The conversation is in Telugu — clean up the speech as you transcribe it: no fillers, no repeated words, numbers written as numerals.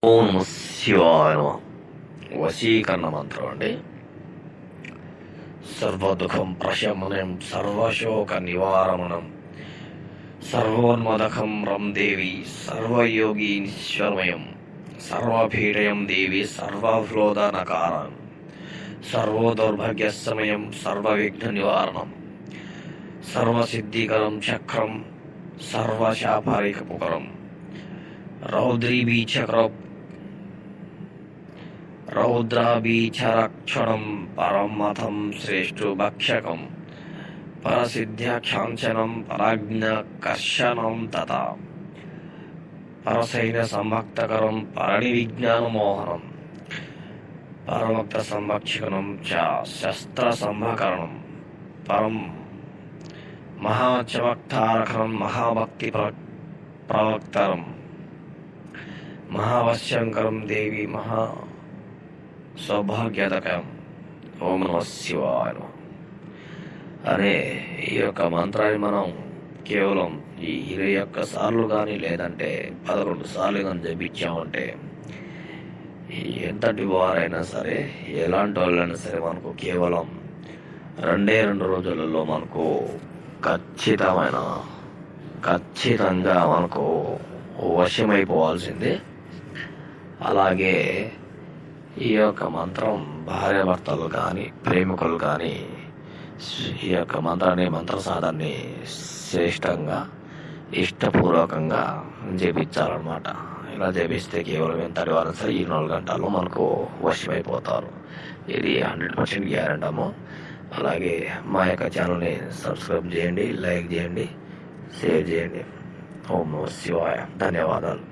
ఓం నమః శివాయ నమః. వశీకరణ మంత్రం అండి. సర్వదుఃఖం ప్రశమనం, సర్వశోక నివారణం, సర్వోన్మదకం రం దేవి, సర్వయోగీశ్వరమయం, సర్వపీడయం దేవి, సర్వఫ్లోదనకారం, సర్వదౌర్భాగ్యసమయం, సర్వవిఘ్న నివారణం, సర్వసిద్ధికరం చక్రం, సర్వశాపారికపుకరం, రౌద్రాభీచరక్షణం, పరమథం శ్రేష్ఠు భక్షకం, పరసిద్ధ్యాఖ్యాంచనం, పరాజ్ఞకర్షణం తథా పరసైన సంభక్తకరం, పరివిజ్ఞానమోహనం, పరమక్త సంభక్షకనం చ శస్త్ర సంభకరణం, పరం మహాచమక్తారకరం, మహాభక్తి ప్రవక్తరం, మహావశ్యంకరం దేవి, మహా సౌభాగ్యదకం. ఓం నమః శివాయ నమః. అనే ఈ యొక్క మంత్రాన్ని మనం కేవలం ఈ 21 సార్లు కానీ లేదంటే 11 సార్లు కానీ జపించామంటే ఎంతటి వారైనా సరే, ఎలాంటి వాళ్ళైనా సరే, మనకు కేవలం 2 రోజులలో మనకు ఖచ్చితంగా మనకు వశమైపోవాల్సిందే. అలాగే ఈ యొక్క మంత్రం భార్యాభర్తలు కానీ, ప్రేమికులు కానీ ఈ యొక్క మంత్ర సాధనని శ్రేష్టంగా, ఇష్టపూర్వకంగా జపించాలన్నమాట. ఇలా జపిస్తే కేవలం ఎంతటి వారు సరే 24 గంటల్లో మనకు వశమైపోతారు. ఇది 100% గ్యారెంటీ అమ్మో. అలాగే మా యొక్క ఛానల్ని సబ్స్క్రైబ్ చేయండి, లైక్ చేయండి, షేర్ చేయండి. ఓం నమః శివాయ. ధన్యవాదాలు.